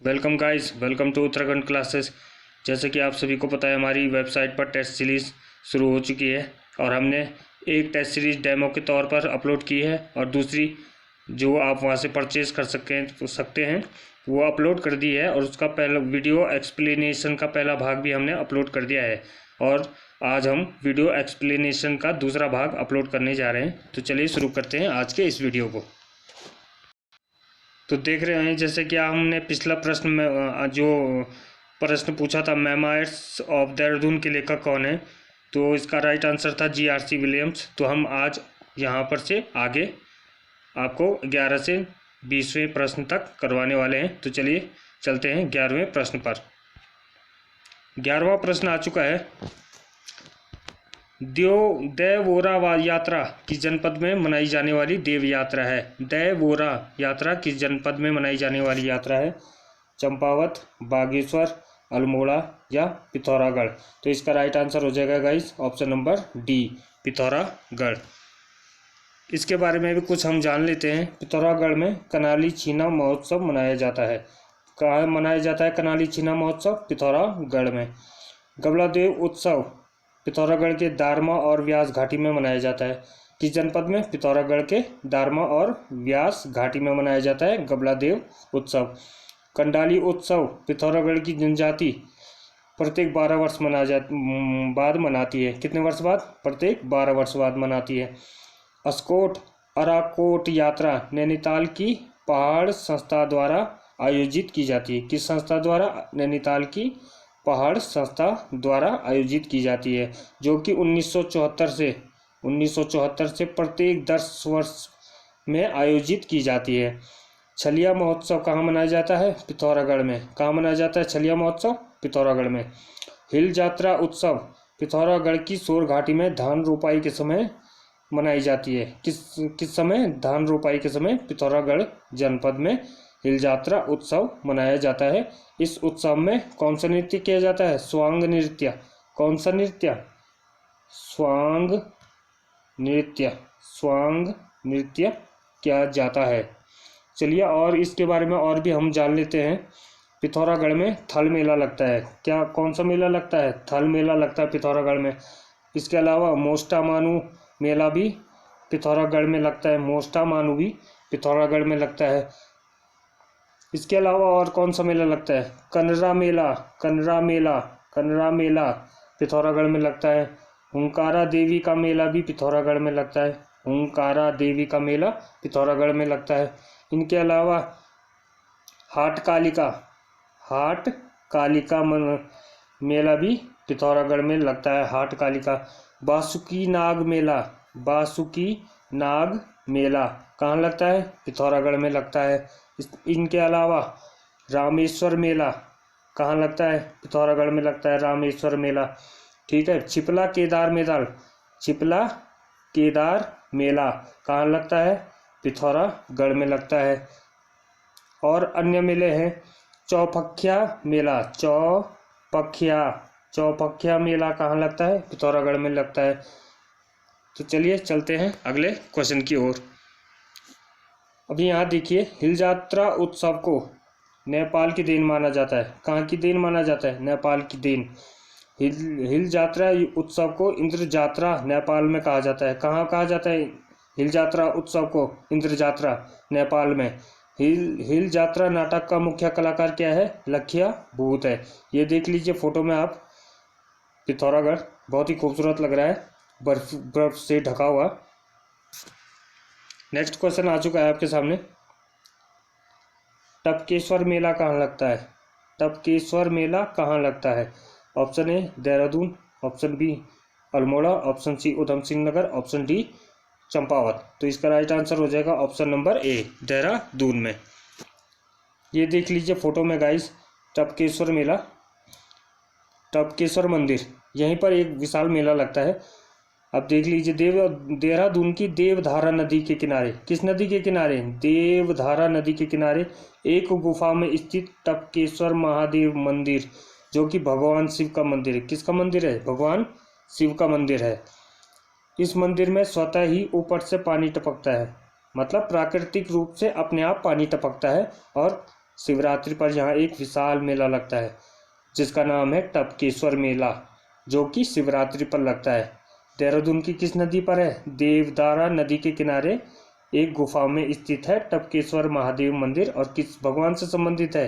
Welcome guys, welcome to Uttarakhand classes. जैसे कि आप सभी को पता है, हमारी वेबसाइट पर टेस्ट सीरीज़ शुरू हो चुकी है और हमने एक टेस्ट सीरीज़ डेमो के तौर पर अपलोड की है और दूसरी जो आप वहां से परचेज़ कर सकते हैं वो अपलोड कर दी है और उसका पहला वीडियो एक्सप्लेनेशन का पहला भाग भी हमने अपलोड कर दिया है और आज हम वीडियो एक्सप्लेनेशन का दूसरा भाग अपलोड करने जा रहे हैं। तो चलिए शुरू करते हैं आज के इस वीडियो को। तो देख रहे हैं जैसे कि हमने पिछला प्रश्न में जो प्रश्न पूछा था, मैमाइट्स ऑफ देहरादून के लेखक कौन है, तो इसका राइट आंसर था GRC विलियम्स। तो हम आज यहाँ पर से आगे आपको 11 से 20वें प्रश्न तक करवाने वाले हैं। तो चलिए चलते हैं 11वें प्रश्न पर। 11वां प्रश्न आ चुका है। देवोरा यात्रा किस जनपद में मनाई जाने वाली देव यात्रा है? देवोरा यात्रा किस जनपद में मनाई जाने वाली यात्रा है? चंपावत, बागेश्वर, अल्मोड़ा या पिथौरागढ़। तो इसका राइट आंसर हो जाएगा guys option number D, Pithoragarh. इसके बारे में भी कुछ हम जान लेते हैं। पिथौरागढ़ में कनाली छीना महोत्सव मनाया जाता है। कहाँ मनाया जाता है कनाली छीना महोत्सव? पिथौरागढ़ में। गबलादेव उत्सव पिथौरागढ़ के दारमा और व्यास घाटी में मनाया जाता है। किस जनपद में? पिथौरागढ़ के दारमा और व्यास घाटी में मनाया जाता है गबलादेव उत्सव। कंडाली उत्सव पिथौरागढ़ की जनजाति प्रत्येक 12 वर्ष बाद मनाती है। कितने वर्ष बाद? प्रत्येक 12 वर्ष बाद मनाती है। अस्कोट अराकोट यात्रा नैनीताल की पहाड़ संस्था द्वारा आयोजित की जाती है। किस संस्था द्वारा? नैनीताल की पहाड़ संस्था द्वारा आयोजित की जाती है, जो कि 1974 से प्रत्येक 10 वर्ष में आयोजित की जाती है। छलिया महोत्सव कहाँ मनाया जाता है? पिथौरागढ़ में। कहाँ मनाया जाता है छलिया महोत्सव? पिथौरागढ़ में। हिल यात्रा उत्सव पिथौरागढ़ की सोर घाटी में धान रोपाई के समय मनाई जाती है। किस समय? धान रोपाई के समय पिथौरागढ़ जनपद में हिल यात्रा उत्सव मनाया जाता है। इस उत्सव में कौन सा नृत्य किया जाता है? स्वांग नृत्य। कौन सा नृत्य? स्वांग नृत्य किया जाता है। चलिए और इसके बारे में और भी हम जान लेते हैं। पिथौरागढ़ में थल मेला लगता है। क्या कौन सा मेला लगता है? थल मेला लगता है पिथौरागढ़ में। इसके अलावा मोस्टा मानू मेला भी पिथौरागढ़ में लगता है। मोस्टा मानू भी पिथौरागढ़ में लगता है। इसके अलावा और कौन सा मेला लगता है? कनरा मेला पिथौरागढ़ में लगता है। हुंकारा देवी का मेला भी पिथौरागढ़ में लगता है। हुंकारा देवी का मेला पिथौरागढ़ में लगता है। इनके अलावा हाट कालिका मेला भी पिथौरागढ़ में लगता है। हाट कालिका। बासुकी नाग मेला कहाँ लगता है? पिथौरागढ़ में लगता है। इनके अलावा रामेश्वर मेला कहाँ लगता है? पिथौरागढ़ में लगता है रामेश्वर मेला। ठीक है। छिपला केदार मेला कहाँ लगता है? पिथौरागढ़ में लगता है। और अन्य मेले हैं। चौपखिया मेला कहाँ लगता है? पिथौरागढ़ में लगता है। तो चलिए चलते हैं अगले क्वेश्चन की ओर। अभी यहाँ देखिए, हिल यात्रा उत्सव को नेपाल की देन माना जाता है। कहाँ की देन माना जाता है? नेपाल की देन। हिल यात्रा उत्सव को इंद्र यात्रा नेपाल में कहा जाता है। कहाँ कहा जाता है हिल यात्रा उत्सव को? इंद्र यात्रा नेपाल में। हिल यात्रा नाटक का मुख्य कलाकार क्या है? लखिया भूत है। ये देख लीजिए फोटो में आप। पिथौरागढ़ बहुत ही खूबसूरत लग रहा है, बर्फ से ढका हुआ। नेक्स्ट क्वेश्चन आ चुका है आपके सामने। टपकेश्वर मेला कहाँ लगता है? टपकेश्वर मेला कहाँ लगता है? Option A Dehradun, option B Almora, option C Udham Singh Nagar, option D Champawat. तो इसका राइट आंसर हो जाएगा ऑप्शन नंबर ए, देहरादून में। ये देख लीजिए फोटो में गाइस, टपकेश्वर मेला, टपकेश्वर मंदिर, यहीं पर एक विशाल मेला लगता है। अब देख लीजिए देहरादून की देवधारा नदी के किनारे। किस नदी के किनारे? देवधारा नदी के किनारे एक गुफा में स्थित टपकेश्वर महादेव मंदिर, जो कि भगवान शिव का मंदिर है। किसका मंदिर है? भगवान शिव का मंदिर है। इस मंदिर में स्वतः ही ऊपर से पानी टपकता है, मतलब प्राकृतिक रूप से अपने आप पानी टपकता है और शिवरात्रि पर यहाँ एक विशाल मेला लगता है जिसका नाम है टपकेश्वर मेला, जो कि शिवरात्रि पर लगता है। देहरादून की किस नदी पर है? देवदारा नदी के किनारे एक गुफा में स्थित है टपकेश्वर महादेव मंदिर। और किस भगवान से संबंधित है?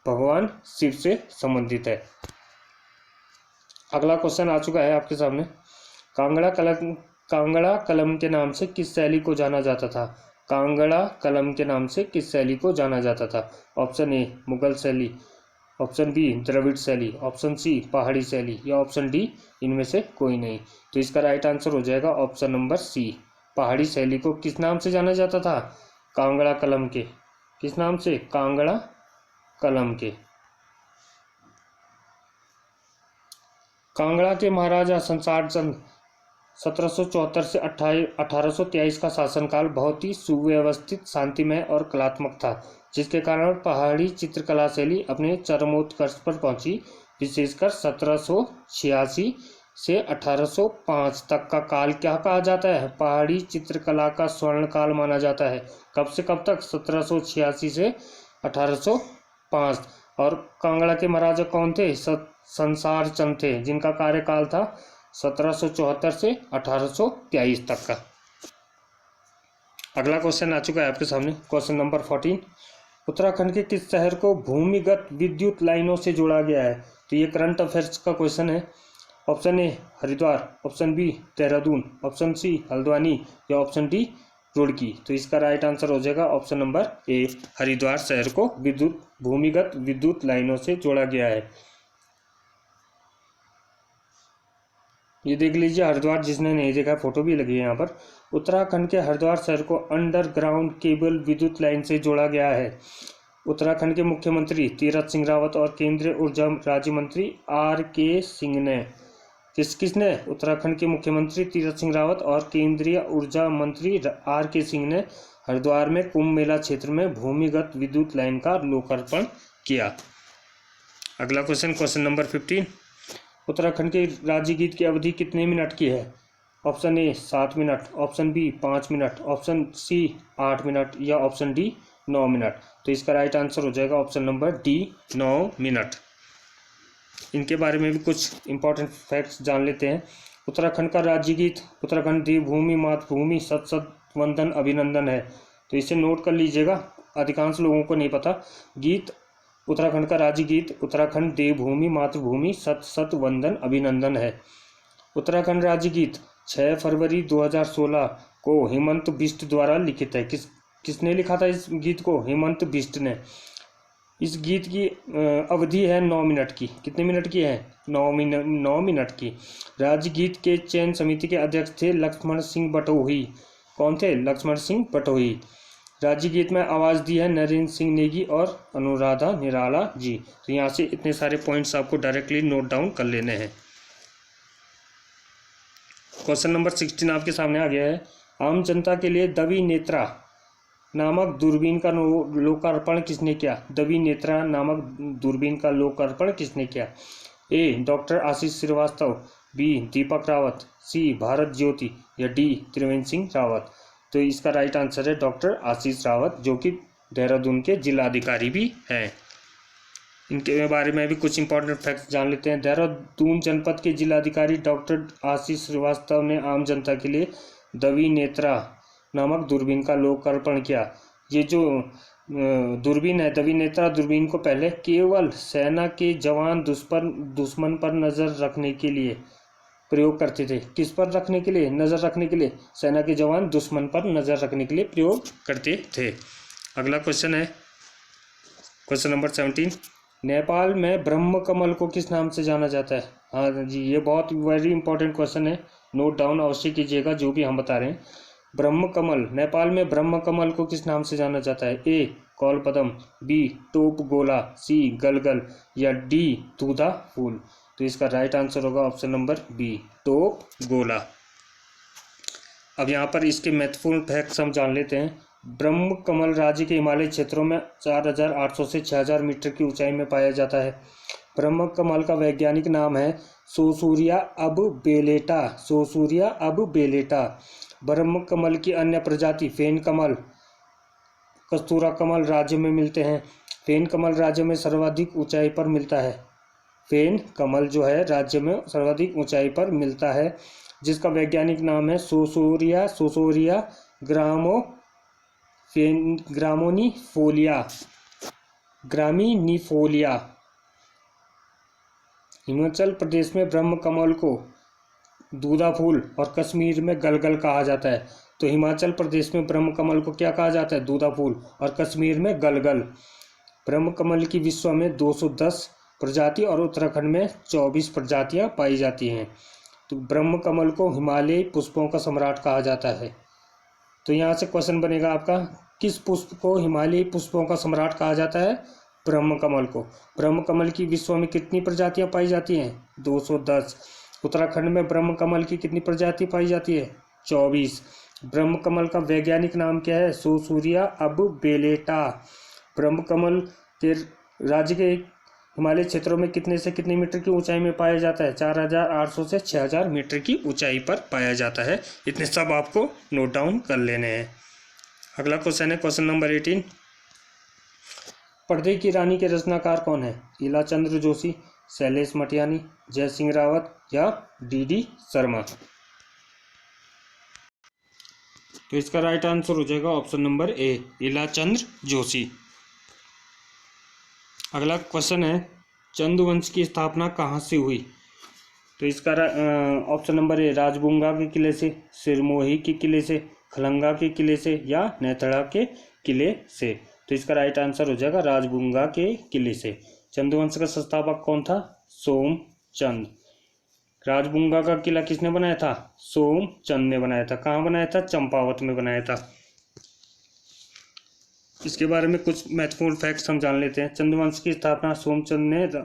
भगवान शिव से संबंधित है। अगला क्वेश्चन आ चुका है आपके सामने। कांगड़ा कलम के नाम से किस शैली को जाना जाता था? कांगड़ा कलम के नाम से किस शैली को जाना जाता था? ऑप्शन ए मुगल शैली, ऑप्शन बी द्रविड़ शैली, ऑप्शन सी पहाड़ी शैली, या ऑप्शन डी इनमें से कोई नहीं। तो इसका राइट आंसर हो जाएगा ऑप्शन नंबर सी। पहाड़ी शैली को किस नाम से जाना जाता था? कांगड़ा कलम के। किस नाम से? कांगड़ा कलम के। कांगड़ा के महाराजा संसार चंद 1774 से 1823 का शासनकाल बहुत ही सुव्यवस्थित, शांतिमय और कलात्मक था, जिसके कारण पहाड़ी चित्रकला शैली अपने चरमोत्कर्ष पर पहुंची। विशेषकर 1786 से 1805 तक का काल क्या कहा जाता है? पहाड़ी चित्रकला का स्वर्ण काल माना जाता है। कब से कब तक? 1786 से 1805। और कांगड़ा के महाराजा कौन थे? संसार चंद थे, जिनका कार्यकाल था 1774 से 1823 तक का। अगला क्वेश्चन आ चुका है आपके सामने, क्वेश्चन नंबर 14। उत्तराखंड के किस शहर को भूमिगत विद्युत लाइनों से जोड़ा गया है? तो ये करंट अफेयर्स का क्वेश्चन है। Option A Haridwar, option B Dehradun, option C Haldwani, या ऑप्शन डी रुड़की। तो इसका राइट आंसर हो जाएगा ऑप्शन नंबर ए, हरिद्वार शहर को भूमिगत विद्युत लाइनों से जोड़ा गया है। ये देख लीजिए हरिद्वार, जिसने नहीं देखा फोटो भी लगी है यहाँ पर। उत्तराखंड के हरिद्वार शहर को अंडरग्राउंड केबल विद्युत लाइन से जोड़ा गया है। उत्तराखंड के मुख्यमंत्री तीरथ सिंह रावत और केंद्रीय ऊर्जा राज्य मंत्री R.K. सिंह ने किसने? उत्तराखंड के मुख्यमंत्री तीरथ सिंह रावत और केंद्रीय ऊर्जा मंत्री R.K. सिंह ने हरिद्वार में कुंभ मेला क्षेत्र में भूमिगत विद्युत लाइन का लोकार्पण किया। अगला क्वेश्चन, क्वेश्चन नंबर 15। उत्तराखंड के राज्य गीत की अवधि कितने मिनट की है? Option A 7 minute, option B 5 minute, option C 8 minute, या ऑप्शन डी 9 मिनट। तो इसका राइट आंसर हो जाएगा ऑप्शन नंबर डी 9 मिनट। इनके बारे में भी कुछ इंपॉर्टेंट फैक्ट्स जान लेते हैं। उत्तराखंड का राज्य गीत उत्तराखंड देवभूमि मातृभूमि सत सत वंदन अभिनंदन है। तो इसे नोट कर लीजिएगा, अधिकांश लोगों को नहीं पता। गीत उत्तराखंड का राज्य गीत उत्तराखंड देवभूमि मातृभूमि सत सत वंदन अभिनंदन है। उत्तराखंड राज्य गीत 6 फरवरी 2016 को हेमंत बिष्ट द्वारा लिखित है। किसने लिखा था इस गीत को? हेमंत बिष्ट ने। इस गीत की अवधि है 9 मिनट की। कितने मिनट की है? 9 मिनट की। राज्य गीत के चयन समिति के अध्यक्ष थे लक्ष्मण सिंह बटोही। कौन थे? लक्ष्मण सिंह बटोही। राज्य गीत में आवाज़ दी है नरेंद्र सिंह नेगी और अनुराधा निराला जी। तो यहाँ से इतने सारे पॉइंट्स आपको डायरेक्टली नोट डाउन कर लेने हैं। क्वेश्चन नंबर 16 आपके सामने आ गया है। आम जनता के लिए दवी नेत्रा नामक दूरबीन का लोकार्पण किसने किया? दवी नेत्रा नामक दूरबीन का लोकार्पण किसने किया? ए डॉक्टर आशीष श्रीवास्तव, बी दीपक रावत, सी भारत ज्योति, या डी त्रिवेंद्र सिंह रावत। तो इसका राइट आंसर है डॉक्टर आशीष रावत, जो कि देहरादून के जिलाधिकारी भी हैं। इनके बारे में भी कुछ इंपॉर्टेंट फैक्ट्स जान लेते हैं। देहरादून जनपद के जिलाधिकारी डॉक्टर आशीष श्रीवास्तव ने आम जनता के लिए दवी नेत्रा नामक दूरबीन का लोकार्पण किया। ये जो दूरबीन है, दवी नेत्रा दूरबीन को पहले केवल सेना के जवान दुश्मन पर नज़र रखने के लिए प्रयोग करते थे। किस पर रखने के लिए? नज़र रखने के लिए। सेना के जवान दुश्मन पर नज़र रखने के लिए प्रयोग करते थे। अगला क्वेश्चन है क्वेश्चन नंबर 17। नेपाल में ब्रह्म कमल को किस नाम से जाना जाता है? हाँ जी, ये बहुत वेरी इंपॉर्टेंट क्वेश्चन है, नोट डाउन अवश्य कीजिएगा जो भी हम बता रहे हैं। ब्रह्म कमल, नेपाल में ब्रह्म कमल को किस नाम से जाना जाता है? ए कौलपदम, बी टोप गोला, सी गलगल, या डी दूधा फूल। तो इसका राइट आंसर होगा ऑप्शन नंबर बी टोप गोला। अब यहाँ पर इसके महत्वपूर्ण फैक्ट्स हम जान लेते हैं। ब्रह्म कमल राज्य के हिमालय क्षेत्रों में 4800 से 6000 मीटर की ऊंचाई में पाया जाता है। ब्रह्म कमल का वैज्ञानिक नाम है सोसूरिया अब बेलेटा। सोसूरिया अब बेलेटा। ब्रह्म कमल की अन्य प्रजाति फेन कमल, कस्तूरा कमल राज्य में मिलते हैं। फेन कमल राज्य में सर्वाधिक ऊंचाई पर मिलता है। फेन कमल जो है राज्य में सर्वाधिक ऊंचाई पर मिलता है, जिसका वैज्ञानिक नाम है सोसोरिया ग्रामिनीफोलिया। हिमाचल प्रदेश में ब्रह्म कमल को दूधा फूल और कश्मीर में गलगल कहा जाता है। तो हिमाचल प्रदेश में ब्रह्म कमल को क्या कहा जाता है? दूधा फूल, और कश्मीर में गलगल। ब्रह्म कमल की विश्व में 210 प्रजाति और उत्तराखंड में 24 प्रजातियां पाई जाती हैं। तो ब्रह्म कमल को हिमालयी पुष्पों का सम्राट कहा जाता है। तो यहाँ से क्वेश्चन बनेगा आपका, किस पुष्प को हिमालयी पुष्पों का सम्राट कहा जाता है? ब्रह्म कमल को। ब्रह्म कमल की विश्व में कितनी प्रजातियां पाई जाती हैं? 210। उत्तराखंड में ब्रह्म कमल की कितनी प्रजाति पाई जाती है? 24। ब्रह्म कमल का वैज्ञानिक नाम क्या है? सोसूरिया अब बेलेटा। ब्रह्म कमल के राज्य के हिमालय क्षेत्रों में कितने से कितने मीटर की ऊंचाई में पाया जाता है? 4800 से 6000 मीटर की ऊंचाई पर पाया जाता है। इतने सब आपको नोट डाउन कर लेने हैं। अगला क्वेश्चन है क्वेश्चन नंबर 18। पर्दे की रानी के रचनाकार कौन है? इला चंद्र जोशी, शैलेश मटियानी, जय सिंह रावत या डी शर्मा। तो इसका राइट आंसर हो जाएगा ऑप्शन नंबर ए, इला चंद्र जोशी। अगला क्वेश्चन है, चंद वंश की स्थापना कहाँ से हुई? तो इसका ऑप्शन नंबर ए, राजबुंगा के किले से, सिरमोही के किले से, खलंगा के किले से या नेथड़ा के किले से। तो इसका राइट आंसर हो जाएगा राजबुंगा के किले से। चंदवंश का संस्थापक कौन था? सोमचंद। राजबुंगा का किला किसने बनाया था? सोमचंद ने बनाया था। कहाँ बनाया था? चंपावत में बनाया था। इसके बारे में कुछ महत्वपूर्ण फैक्ट्स हम जान लेते हैं। चंदवंश की स्थापना सोमचंद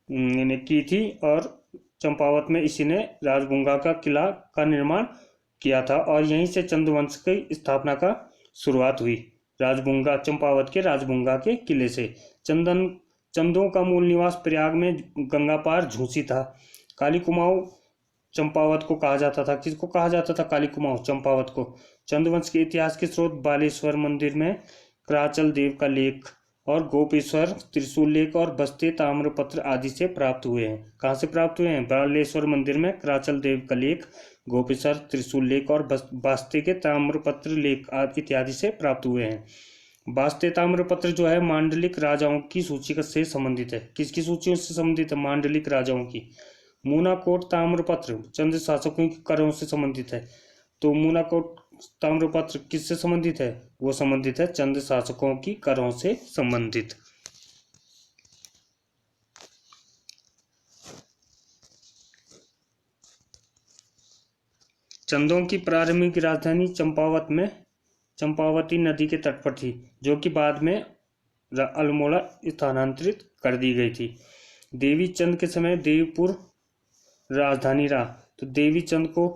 ने की थी और चंपावत में इसी ने राजबुंगा का किला का निर्माण किया था और यहीं से चंदवंश की स्थापना का शुरुआत हुई। राजबुंगा, चंपावत के राजबुंगा के किले से। चंदों का मूल निवास प्रयाग में गंगा पार झूसी था। काली कुमाऊं चंपावत को कहा जाता था। किसको कहा जाता था? काली कुमाऊं, चंपावत को। चंदवंश के इतिहास के स्रोत बालेश्वर मंदिर में कराचल देव का लेख और गोपेश्वर त्रिशूल लेख और बस्ते ताम्रपत्र आदि से प्राप्त हुए हैं। कहाँ से प्राप्त हुए हैं? बालेश्वर मंदिर में कराचल देव का लेख, गोपेश्वर त्रिशूल लेख और बास्ते के ताम्रपत्र लेख इत्यादि से प्राप्त हुए हैं। बास्ते ताम्रपत्र जो है मांडलिक राजाओं की सूची से संबंधित है। किसकी सूची से संबंधित है? मांडलिक राजाओं की। मूनाकोट ताम्रपत्र चंद शासकों के करों से संबंधित है। तो मूनाकोट ताम्रपत्र किससे संबंधित है? वो संबंधित है चंद शासकों की करों से संबंधित। चंदों की प्रारंभिक राजधानी चंपावत में चंपावती नदी के तट पर थी, जो कि बाद में अल्मोड़ा स्थानांतरित कर दी गई थी। देवी चंद के समय देवीपुर राजधानी रहा। तो देवी चंद को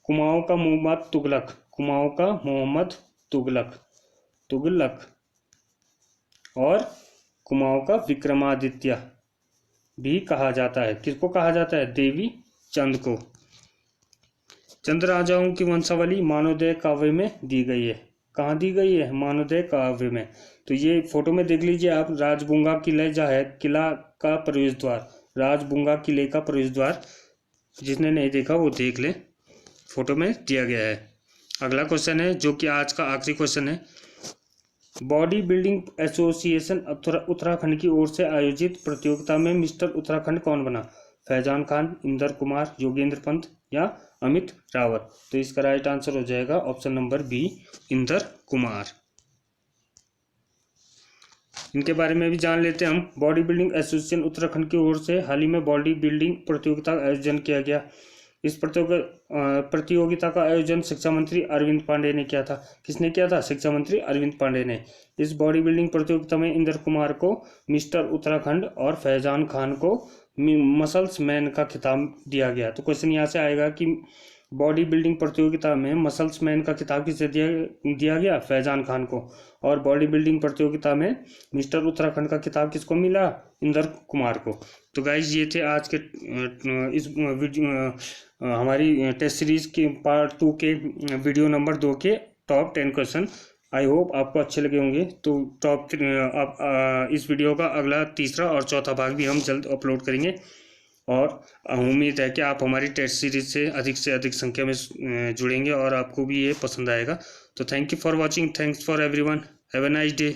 कुमाऊं का मोहम्मद तुगलक और कुमाऊं का विक्रमादित्य भी कहा जाता है। किसको कहा जाता है? देवी चंद को। चंद राजाओं की वंशावली मानवोदय काव्य में दी गई है। कहाँ दी गई है? मानवोदय काव्य में। तो ये फोटो में देख लीजिए आप, राजबुंगा किला जो है, किला का प्रवेश द्वार, राजबुंगा किले का प्रवेश द्वार। जिसने नहीं देखा वो देख ले, फोटो में दिया गया है। अगला क्वेश्चन है जो कि आज का आखिरी क्वेश्चन है। बॉडी बिल्डिंग एसोसिएशन उत्तराखंड की ओर से आयोजित प्रतियोगिता में मिस्टर उत्तराखंड कौन बना? फैजान खान, इंदर कुमार, योगेंद्र पंत या अमित रावत। तो इसका राइट आंसर हो जाएगा option number B, Inder Kumar. इनके बारे में भी जान लेते हैं हम। बॉडी बिल्डिंग एसोसिएशन उत्तराखंड की ओर से हाल ही में बॉडी बिल्डिंग प्रतियोगिता का आयोजन किया गया। इस प्रतियोगिता का आयोजन शिक्षा मंत्री अरविंद पांडे ने किया था। किसने किया था? शिक्षा मंत्री अरविंद पांडे ने। इस बॉडी बिल्डिंग प्रतियोगिता में इंदर कुमार को मिस्टर उत्तराखंड और फैजान खान को मसल्स मैन का खिताब दिया गया। तो क्वेश्चन यहाँ से आएगा कि बॉडी बिल्डिंग प्रतियोगिता में मसल्स मैन का खिताब किसे दिया गया? फैजान खान को। और बॉडी बिल्डिंग प्रतियोगिता में मिस्टर उत्तराखंड का खिताब किसको मिला? इंदर कुमार को। तो गाइज ये थे आज के इस हमारी टेस्ट सीरीज के पार्ट 2 के वीडियो नंबर 2 के टॉप 10 क्वेश्चन। आई होप आपको अच्छे लगे होंगे। तो आप इस वीडियो का अगला तीसरा और चौथा भाग भी हम जल्द अपलोड करेंगे और उम्मीद है कि आप हमारी टेस्ट सीरीज से अधिक संख्या में जुड़ेंगे और आपको भी ये पसंद आएगा। तो thank you for watching, thanks for everyone, have a nice day.